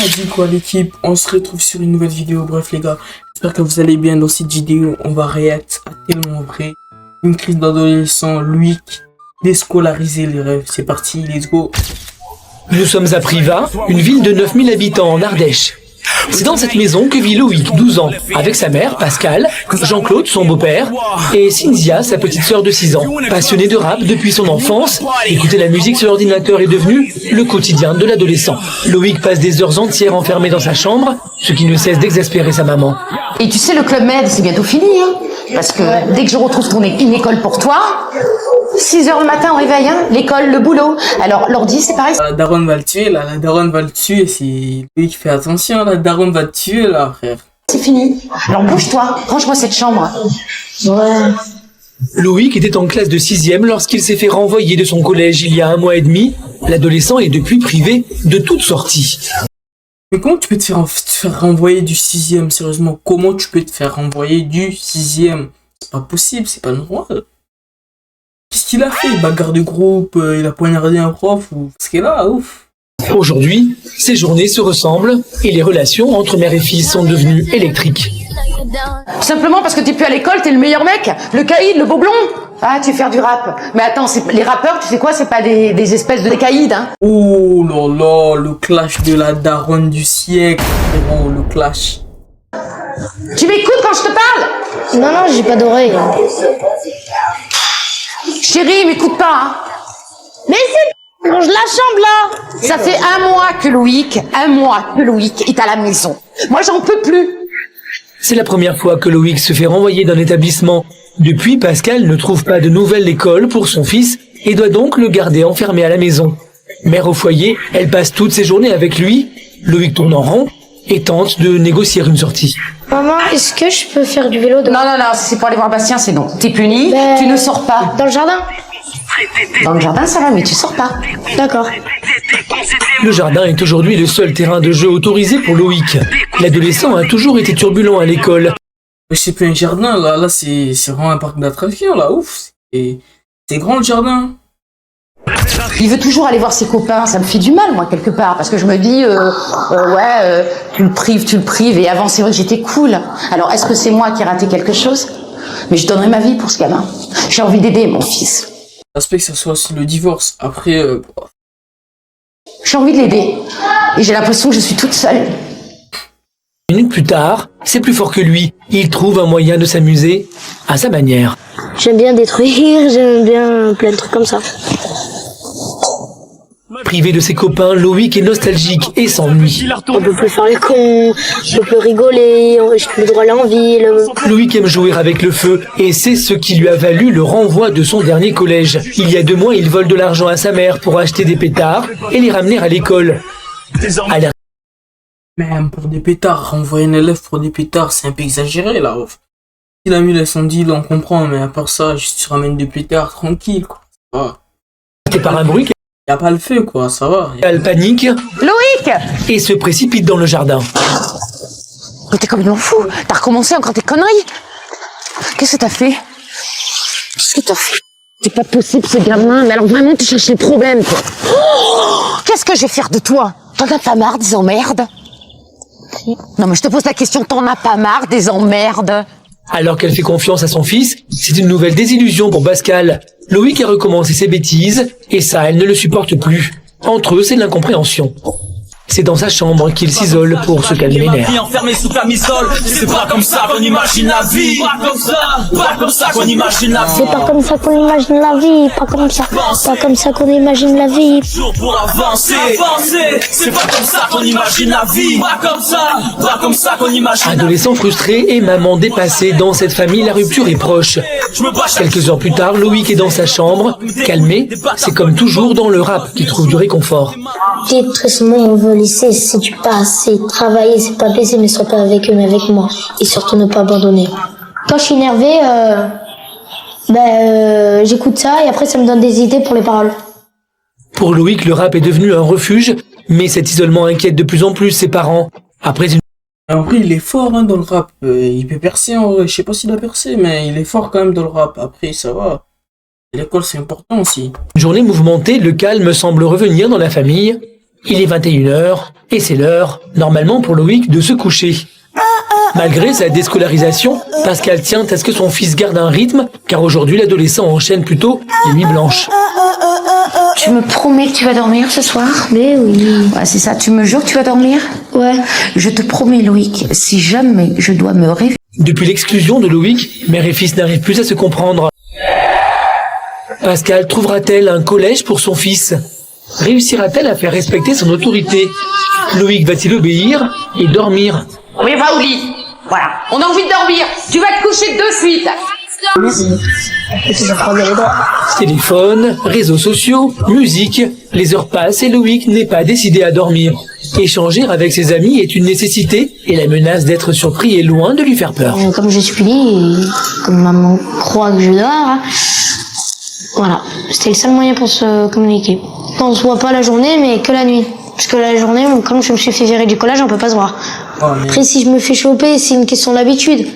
dit quoi l'équipe, on se retrouve sur une nouvelle vidéo. Bref les gars, j'espère que vous allez bien. Dans cette vidéo, on va react à Tellement Vrai, une crise d'adolescent, Loïc, déscolariser les rêves. C'est parti, let's go. Nous sommes à Privas, une ville de 9000 habitants en Ardèche. C'est dans cette maison que vit Loïc, 12 ans, avec sa mère, Pascal, Jean-Claude, son beau-père, et Cynthia, sa petite sœur de 6 ans. Passionné de rap depuis son enfance, écouter la musique sur l'ordinateur est devenu le quotidien de l'adolescent. Loïc passe des heures entières enfermé dans sa chambre, ce qui ne cesse d'exaspérer sa maman. Et tu sais, le Club Med, c'est bientôt fini, hein, parce que dès que je retrouve une école pour toi, 6h le matin au réveil, hein, l'école, le boulot. Alors, l'ordi, c'est pareil. La daronne va le tuer, là, la daronne va le tuer, c'est lui qui fait attention, la daronne va te tuer, là, frère. C'est fini. Alors, bouge-toi, range-moi cette chambre. Ouais. Loïc était en classe de 6e lorsqu'il s'est fait renvoyer de son collège il y a 1 mois et demi. L'adolescent est depuis privé de toute sortie. Mais comment tu peux te faire renvoyer du 6e, sérieusement? Comment tu peux te faire renvoyer du 6e? C'est pas possible, c'est pas normal. Qu'est-ce qu'il a fait? Bagarre de groupe, il a poignardé un prof ou... Parce qu'il est là, ouf. Aujourd'hui, ces journées se ressemblent et les relations entre mère et fils sont devenues électriques. Simplement parce que t'es plus à l'école, t'es le meilleur mec, le caïd, le beau blond. Ah, tu veux faire du rap. Mais attends, les rappeurs, tu sais quoi, c'est pas des espèces de caïds, hein. Oh là là, le clash de la daronne du siècle, frérot, le clash. Tu m'écoutes quand je te parle? Non, j'ai pas d'oreille. Chérie, m'écoute pas, hein. Mais c'est... Range la chambre, là. Ça fait 1 mois que Loïc est à la maison. Moi, j'en peux plus. C'est la première fois que Loïc se fait renvoyer d'un établissement. Depuis, Pascal ne trouve pas de nouvelle école pour son fils et doit donc le garder enfermé à la maison. Mère au foyer, elle passe toutes ses journées avec lui. Loïc tourne en rond et tente de négocier une sortie. Maman, est-ce que je peux faire du vélo Non, si c'est pour aller voir Bastien, c'est non. T'es puni, tu ne sors pas. Dans le jardin? Dans le jardin, ça va, mais tu sors pas. D'accord. Le jardin est aujourd'hui le seul terrain de jeu autorisé pour Loïc. L'adolescent a toujours été turbulent à l'école. C'est plus un jardin, là c'est vraiment un parc d'attractions, là, ouf. C'est grand le jardin. Il veut toujours aller voir ses copains, ça me fait du mal, moi, quelque part, parce que je me dis, tu le prives, et avant, c'est vrai que j'étais cool. Alors, est-ce que c'est moi qui ai raté quelque chose? Mais je donnerai ma vie pour ce gamin. J'ai envie d'aider mon fils. L'aspect que ça soit aussi le divorce, après... J'ai envie de l'aider, et j'ai l'impression que je suis toute seule. 1 minute plus tard, c'est plus fort que lui. Il trouve un moyen de s'amuser à sa manière. J'aime bien détruire, j'aime bien plein de trucs comme ça. Privé de ses copains, Loïc est nostalgique et s'ennuie. On peut plus faire les cons, on peut plus rigoler, je peux le droit aller en ville. Loïc aime jouer avec le feu et c'est ce qui lui a valu le renvoi de son dernier collège. Il y a 2 mois, il vole de l'argent à sa mère pour acheter des pétards et les ramener à l'école. Même pour des pétards, renvoyer un élève pour des pétards, c'est un peu exagéré, là. Il a mis l'incendie, là, on comprend, mais à part ça, juste tu ramènes des pétards, tranquille, quoi. Ça va. C'est par un bruit Y a pas le feu, quoi, ça va. qu'elle panique Loïc! et se précipite dans le jardin. Mais t'es complètement fou, t'as recommencé encore tes conneries? Qu'est-ce que t'as fait? C'est pas possible, ce gamin, mais alors vraiment, tu cherches les problèmes, quoi. Qu'est-ce que je vais faire de toi? T'en as pas marre des emmerdes? Non, mais je te pose la question, t'en as pas marre des emmerdes? Alors qu'elle fait confiance à son fils, c'est une nouvelle désillusion pour Pascal. Loïc a recommencé ses bêtises, et ça, elle ne le supporte plus. Entre eux, c'est de l'incompréhension. C'est dans sa chambre qu'il s'isole pour se calmer les nerfs. Enfermé sous camisole, c'est pas comme ça qu'on imagine la vie. Pas comme ça qu'on imagine la vie. C'est pas comme ça qu'on imagine la vie, pas comme ça qu'on imagine la vie. Jour pour avancer, c'est pas comme ça qu'on imagine la vie. Pas comme ça qu'on imagine la vie. Adolescent frustré et maman dépassée, dans cette famille, la rupture est proche. Quelques heures plus tard, Loïc est dans sa chambre, calmé. C'est comme toujours dans le rap qu'il trouve du réconfort. Très on veut lycée, c'est du passé, travailler, c'est pas baisser, mais sois pas avec eux, mais avec moi. Et surtout ne pas abandonner. Quand je suis énervée, j'écoute ça et après ça me donne des idées pour les paroles. Pour Loïc, le rap est devenu un refuge, mais cet isolement inquiète de plus en plus ses parents. Après une En vrai, il est fort, hein, dans le rap. Il peut percer, en vrai. Je sais pas s'il a percé, mais il est fort quand même dans le rap. Après, ça va. L'école, c'est important aussi. journée mouvementée, le calme semble revenir dans la famille. Il est 21h et c'est l'heure, normalement pour Loïc, de se coucher. Malgré sa déscolarisation, Pascal tient à ce que son fils garde un rythme, car aujourd'hui l'adolescent enchaîne plutôt les nuits blanches. Tu me promets que tu vas dormir ce soir? Mais oui. Ouais, c'est ça. Tu me jures que tu vas dormir? Ouais. Je te promets, Loïc, si jamais je dois me réveiller... Depuis l'exclusion de Loïc, mère et fils n'arrivent plus à se comprendre. Pascal trouvera-t-elle un collège pour son fils? Réussira-t-elle à faire respecter son autorité? Loïc va-t-il obéir et dormir? Oui, va au lit. Voilà. On a envie de dormir. Tu vas te coucher de suite. Téléphone, réseaux sociaux, musique, les heures passent et Loïc n'est pas décidé à dormir. Échanger avec ses amis est une nécessité et la menace d'être surpris est loin de lui faire peur. Comme je suis puni, et comme maman croit que je dors, hein, voilà, c'était le seul moyen pour se communiquer. On se voit pas la journée, mais que la nuit. Parce que la journée, comme je me suis fait virer du collège, on peut pas se voir. Après, si je me fais choper, c'est une question d'habitude.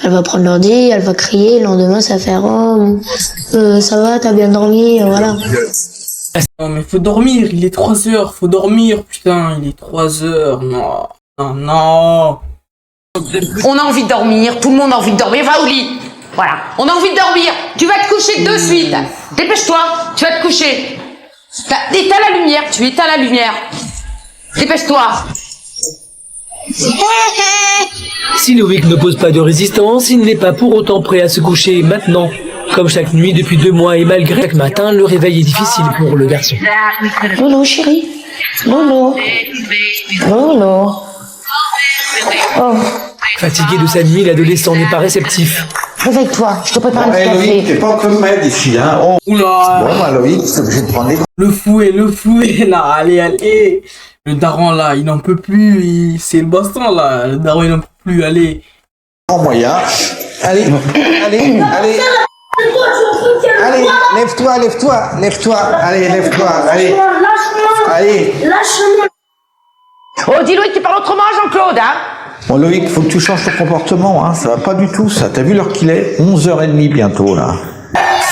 Elle va prendre l'ordi, elle va crier, le lendemain, ça va faire « Oh, ça va, t'as bien dormi ?» Voilà. Non, mais faut dormir, il est 3h, faut dormir, putain, il est 3h, non, non, non. On a envie de dormir. Tout le monde a envie de dormir. Va au lit. Voilà. On a envie de dormir. Tu vas te coucher de suite. Dépêche-toi. Tu vas te coucher. Éteins la lumière. Tu éteins la lumière. Dépêche-toi. Si Loïc n'oppose pas de résistance, il n'est pas pour autant prêt à se coucher maintenant. Comme chaque nuit depuis 2 mois et malgré chaque matin, le réveil est difficile pour le garçon. Lolo, chérie. Lolo. Lolo. Oh. Fatigué de sa nuit, l'adolescent n'est pas réceptif. Réveille-toi. Je te prépare un petit Loïc, café. t'es pas comme maître ici, hein. Oh. Oula. Bon, bah, Loïc, c'est obligé de prendre les Le fouet, là, allez, allez. Le daron, là, il n'en peut plus, c'est le baston, là. Le daron, il n'en peut plus, allez. grands moyens. Allez, allez, allez. Allez, lève-toi, lève-toi, lève-toi. Allez, lève-toi, allez. Allez. Oh, dis Loïc, tu parles autrement, Jean-Claude, hein? Bon, Loïc, faut que tu changes ton comportement, hein. Ça va pas du tout, ça. T'as vu l'heure qu'il est? 11h30 bientôt, là.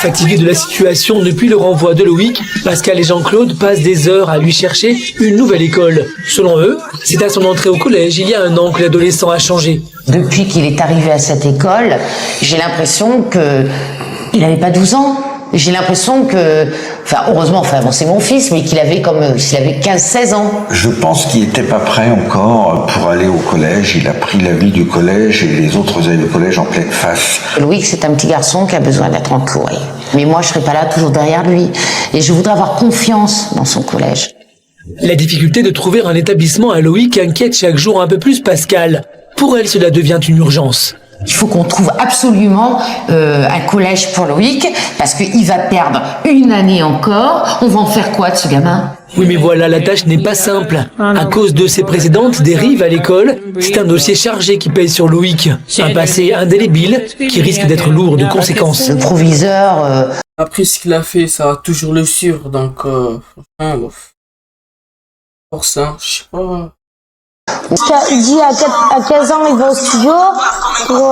Fatigué de la situation depuis le renvoi de Loïc, Pascal et Jean-Claude passent des heures à lui chercher une nouvelle école. Selon eux, c'est à son entrée au collège il y a 1 an que l'adolescent a changé. Depuis qu'il est arrivé à cette école, j'ai l'impression que il n'avait pas 12 ans. J'ai l'impression que, enfin, heureusement, enfin, bon, c'est mon fils, mais qu'il avait comme, s'il avait 15-16 ans. Je pense qu'il n'était pas prêt encore pour aller au collège. Il a pris la vie du collège et les autres années du collège en pleine face. Loïc, c'est un petit garçon qui a besoin d'être entouré. Mais moi, je serai pas là toujours derrière lui. Et je voudrais avoir confiance dans son collège. La difficulté de trouver un établissement à Loïc inquiète chaque jour un peu plus Pascal. Pour elle, cela devient une urgence. Il faut qu'on trouve absolument un collège pour Loïc, parce qu'il va perdre 1 année encore. On va en faire quoi de ce gamin? Oui, mais voilà, la tâche n'est pas simple. À cause de ses précédentes dérives à l'école, c'est un dossier chargé qui pèse sur Loïc. Un passé indélébile qui risque d'être lourd de conséquences. Le proviseur... Après ce qu'il a fait, ça va toujours le suivre, donc franchement, bof. Force, hein, je sais pas. Il dit à 15 ans, il va au studio pour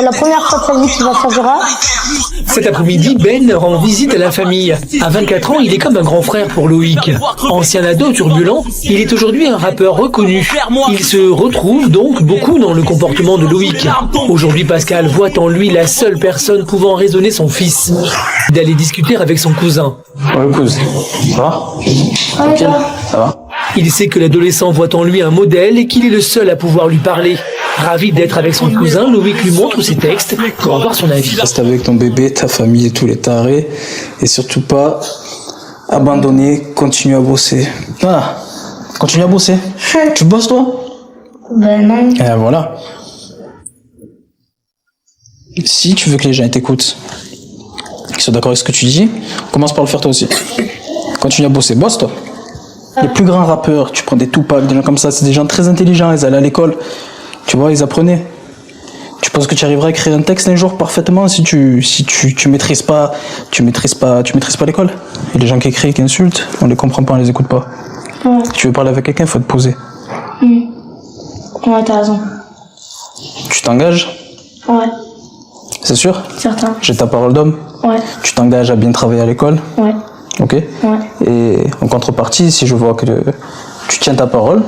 la première fois de sa vie qu'il va faire du rap. Cet après-midi, Ben rend visite à la famille. À 24 ans, il est comme un grand frère pour Loïc. Ancien ado turbulent, il est aujourd'hui un rappeur reconnu. Il se retrouve donc beaucoup dans le comportement de Loïc. Aujourd'hui, Pascal voit en lui la seule personne pouvant raisonner son fils. D'aller discuter avec son cousin. Ouais, cousin. Ça va? Tranquille? Ça va? Il sait que l'adolescent voit en lui un modèle et qu'il est le seul à pouvoir lui parler. Ravi d'être avec son cousin, Loïc lui montre ses textes pour avoir son avis. Reste avec ton bébé, ta famille et tous les tarés. Et surtout pas abandonner, continue à bosser. Voilà. Continue à bosser. Tu bosses toi? Ben non. Et voilà. Si tu veux que les gens t'écoutent, qu'ils soient d'accord avec ce que tu dis, commence par le faire toi aussi. Continue à bosser, bosse toi. Les plus grands rappeurs, tu prends des Tupac, des gens comme ça, c'est des gens très intelligents, ils allaient à l'école, tu vois, ils apprenaient. Tu penses que tu arriveras à écrire un texte un jour parfaitement si tu maîtrises pas l'école. Et les gens qui écrivent, qui insultent, on les comprend pas, on les écoute pas. Ouais. Si tu veux parler avec quelqu'un, il faut te poser. Ouais, t'as raison. Tu t'engages? Ouais, C'est sûr? certain. J'ai ta parole d'homme? Ouais, Tu t'engages à bien travailler à l'école? ouais. Ok. Et en contrepartie, si je vois que tu tiens ta parole,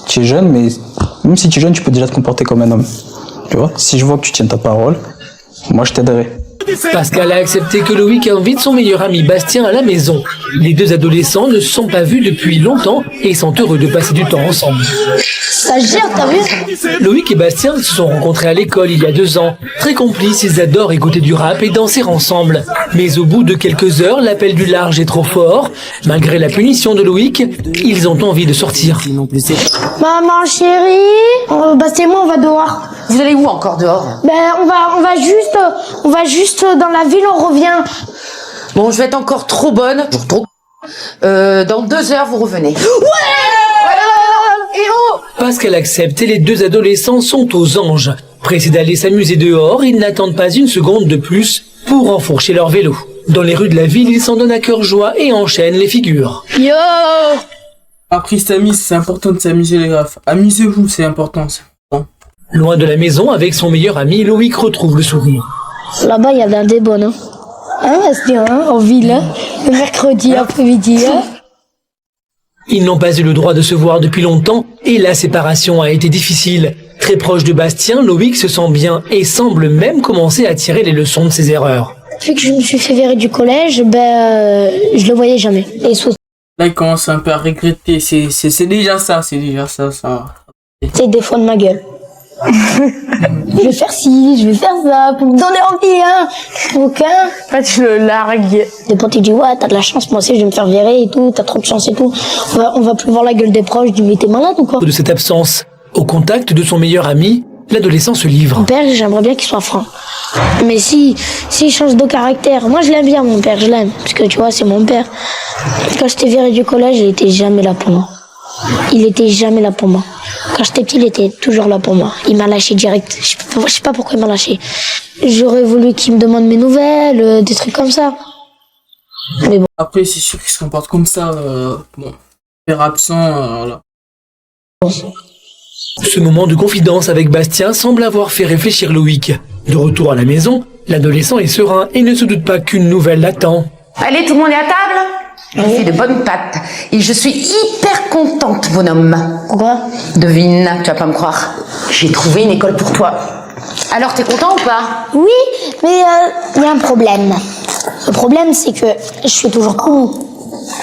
tu es jeune, mais même si tu es jeune, tu peux déjà te comporter comme un homme. Tu vois, si je vois que tu tiens ta parole, moi je t'aiderai. Pascal a accepté que Loïc invite son meilleur ami Bastien à la maison. Les deux adolescents ne se sont pas vus depuis longtemps et sont heureux de passer du temps ensemble. Ça gère, t'as vu? Loïc et Bastien se sont rencontrés à l'école il y a 2 ans. Très complices, ils adorent écouter du rap et danser ensemble. Mais au bout de quelques heures, l'appel du large est trop fort. Malgré la punition de Loïc, ils ont envie de sortir. Maman chérie, Bastien et moi on va dehors. Vous allez où encore dehors? Ben on va juste dans la ville, on revient. Bon, je vais être encore trop bonne. Dans 2 heures, vous revenez. Pascal accepte et les deux adolescents sont aux anges. Pressés d'aller s'amuser dehors, ils n'attendent pas une seconde de plus pour enfourcher leur vélo. Dans les rues de la ville, ils s'en donnent à cœur joie et enchaînent les figures. Yo! Après, s'amuser, c'est important de s'amuser, les gars. Amusez-vous, c'est important. Loin de la maison, avec son meilleur ami, Loïc retrouve le sourire. Là-bas, il y a des bonnes. Hein, Bastien, en ville, hein? Le mercredi après-midi, hein? Ils n'ont pas eu le droit de se voir depuis longtemps et la séparation a été difficile. Très proche de Bastien, Loïc se sent bien et semble même commencer à tirer les leçons de ses erreurs. Depuis que je me suis fait virer du collège, je le voyais jamais. Et Là, il commence un peu à regretter. C'est déjà ça, ça. c'est des fois de ma gueule. Je vais faire ci, je vais faire ça, pour me donner envie, hein. Aucun. Après, tu le largues. Des potes, ils disent, ouais, t'as de la chance, moi aussi, je vais me faire virer et tout, t'as trop de chance et tout. On va plus voir la gueule des proches, je dis, mais t'es malade ou quoi? De cette absence, au contact de son meilleur ami, l'adolescent se livre. Mon père, j'aimerais bien qu'il soit franc. Mais s'il change de caractère, moi je l'aime bien, mon père, je l'aime. Parce que tu vois, c'est mon père. Quand j'étais viré du collège, il était jamais là pour moi. Il était jamais là pour moi. Quand j'étais petit, il était toujours là pour moi. Il m'a lâché direct. Je sais pas pourquoi il m'a lâché. J'aurais voulu qu'il me demande mes nouvelles, des trucs comme ça. Mais bon. Après, c'est sûr qu'il se comporte comme ça. Bon, père absent, voilà. Ce moment de confidence avec Bastien semble avoir fait réfléchir Loïc. De retour à la maison, l'adolescent est serein et ne se doute pas qu'une nouvelle l'attend. Allez, tout le monde est à table? Je fais de bonnes pâtes. Et je suis hyper contente, bonhomme. Pourquoi? Devine, tu vas pas me croire. J'ai trouvé une école pour toi. Alors, t'es content ou pas? Oui, mais il y a un problème. Le problème, c'est que je suis toujours cool.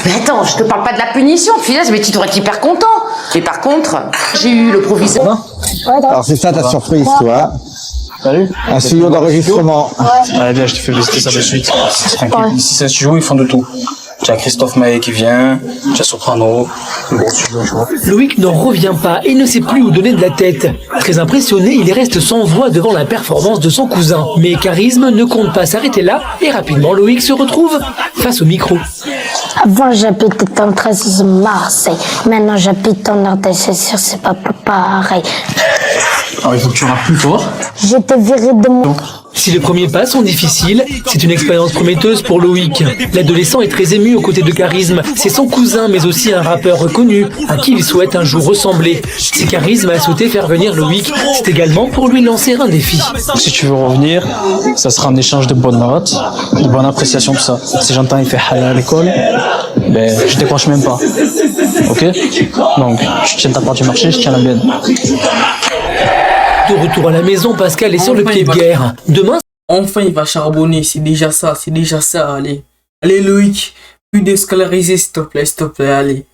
Mais attends, je te parle pas de la punition, finesse, mais tu devrais être hyper content. Mais par contre, j'ai eu le proviseur. Alors c'est ça ta surprise, toi. Salut. Un studio d'enregistrement. Allez, viens, je te fais visiter ça de suite. Tranquille. Ici, c'est un studio, ils font de tout. Tu as Christophe Maé qui vient, tu as Soprano, un gros studio, tu vois. Loïc n'en revient pas et ne sait plus où donner de la tête. Très impressionné, il reste sans voix devant la performance de son cousin. Mais Charisme ne compte pas s'arrêter là et rapidement Loïc se retrouve face au micro. Avant, j'habitais dans le 13e Marseille. Maintenant, j'habite en Ardèche. C'est sûr, c'est pas pareil. Alors, il faut que tu rappes plus fort. J'étais viré de mon... Si les premiers pas sont difficiles, c'est une expérience prometteuse pour Loïc. L'adolescent est très ému aux côtés de Charisme. C'est son cousin, mais aussi un rappeur reconnu, à qui il souhaite un jour ressembler. Si Charisme a souhaité faire venir Loïc, c'est également pour lui lancer un défi. Si tu veux revenir, ça sera un échange de bonnes notes, de bonne appréciation, tout ça. Si j'entends il fait halal à l'école, ben, je décroche même pas. Ok? Donc, tu tiens ta part du marché, je tiens la mienne. De retour à la maison, Pascal est sur le pied de guerre. Demain, Enfin, il va charbonner, c'est déjà ça, allez. Allez, Loïc, plus déscolarisé, s'il te plaît, allez.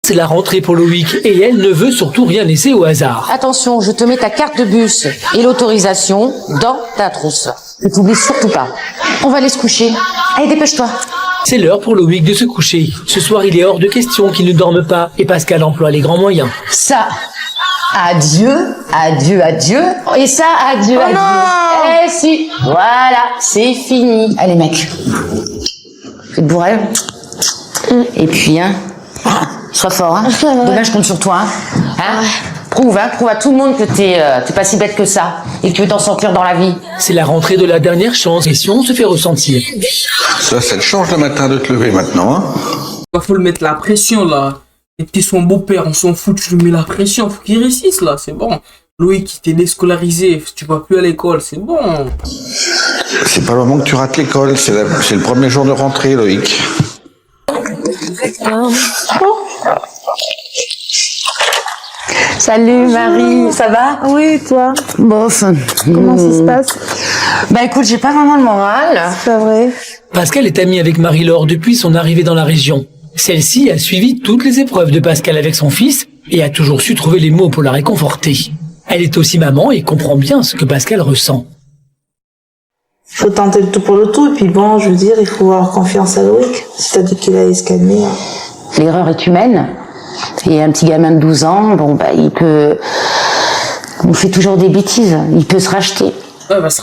c'est la rentrée pour Loïc et elle ne veut surtout rien laisser au hasard. Attention, je te mets ta carte de bus et l'autorisation dans ta trousse. Ne t'oublie surtout pas. On va aller se coucher. Allez, dépêche-toi. C'est l'heure pour Loïc de se coucher. Ce soir, il est hors de question qu'il ne dorme pas et Pascal emploie les grands moyens. Ça, adieu. Et ça, adieu. Eh si, voilà, c'est fini. Allez, mec. Faites bourrer. Et puis, sois fort, hein. Demain, je compte sur toi, hein. Prouve à tout le monde que t'es pas si bête que ça et que tu veux t'en sortir dans la vie. C'est la rentrée de la dernière chance et si on se fait ressentir. Ça te change le matin de te lever maintenant, hein. Faut le mettre la pression, là. Et t'es son beau-père, on s'en fout, tu lui mets la pression, faut qu'il réussisse, là, c'est bon. Loïc, t'es déscolarisé, tu vas plus à l'école, c'est bon. C'est pas le moment que tu rates l'école, c'est le premier jour de rentrée, Loïc. Salut Marie, ça va? Oui, toi? Bof. Comment ça se passe? Bah écoute, j'ai pas vraiment le moral. C'est pas vrai. Pascal est amie avec Marie-Laure depuis son arrivée dans la région. Celle-ci a suivi toutes les épreuves de Pascal avec son fils et a toujours su trouver les mots pour la réconforter. Elle est aussi maman et comprend bien ce que Pascal ressent. Faut tenter le tout pour le tout, et puis bon, je veux dire, il faut avoir confiance à Loïc. Si t'as dit qu'il allait se calmer. L'erreur est humaine. Et un petit gamin de 12 ans, bon bah on fait toujours des bêtises, il peut se racheter.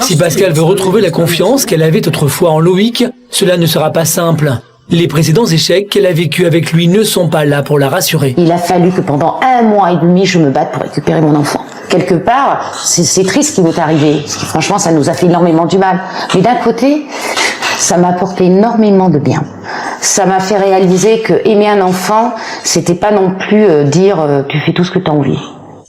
Si Pascal veut retrouver la confiance qu'elle avait autrefois en Loïc, cela ne sera pas simple. Les précédents échecs qu'elle a vécus avec lui ne sont pas là pour la rassurer. Il a fallu que pendant 1 mois et demi, je me batte pour récupérer mon enfant. Quelque part, c'est triste ce qui m'est arrivé, parce que franchement, ça nous a fait énormément du mal. Mais d'un côté, ça m'a apporté énormément de bien. Ça m'a fait réaliser que aimer un enfant, c'était pas non plus dire tu fais tout ce que t'as envie.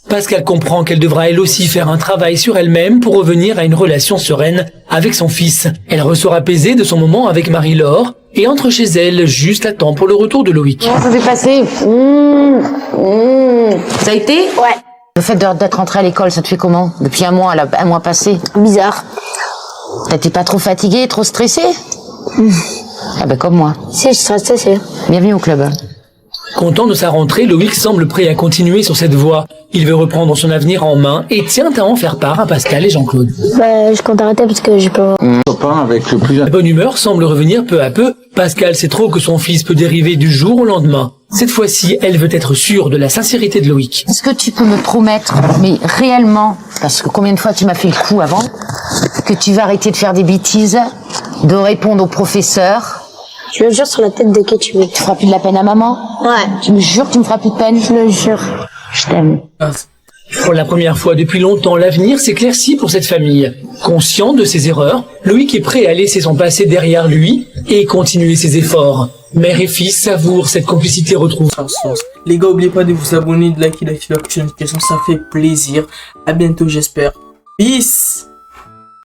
Pascal comprend qu'elle devra elle aussi faire un travail sur elle-même pour revenir à une relation sereine avec son fils. Elle ressort apaisée de son moment avec Marie-Laure et entre chez elle juste à temps pour le retour de Loïc. Comment ça s'est passé? Ça a été? Ouais. Le fait d'être rentré à l'école, ça te fait comment? Depuis 1 mois, un mois passé? Bizarre. T'es pas trop fatigué, trop stressé? Ah bah comme moi. Si, je suis stressée. Bienvenue au club. Content de sa rentrée, Loïc semble prêt à continuer sur cette voie. Il veut reprendre son avenir en main et tient à en faire part à Pascal et Jean-Claude. Bah, je compte arrêter parce que j'ai pas... Copain avec le plus... La bonne humeur semble revenir peu à peu. Pascal sait trop que son fils peut dériver du jour au lendemain. Cette fois-ci, elle veut être sûre de la sincérité de Loïc. Est-ce que tu peux me promettre, mais réellement, parce que combien de fois tu m'as fait le coup avant, que tu vas arrêter de faire des bêtises, de répondre au professeur? Je le jure sur la tête de qui tu veux. Tu feras plus de la peine à maman? Ouais. Tu me jures que tu me feras plus de peine? Je le jure. Je t'aime. Pour la première fois depuis longtemps, l'avenir s'éclaircit pour cette famille. Conscient de ses erreurs, Loïc est prêt à laisser son passé derrière lui et continuer ses efforts. Mère et fils savourent cette complicité retrouvée. Les gars, n'oubliez pas de vous abonner, de liker, d'activer la notification, ça fait plaisir. À bientôt, j'espère. Peace.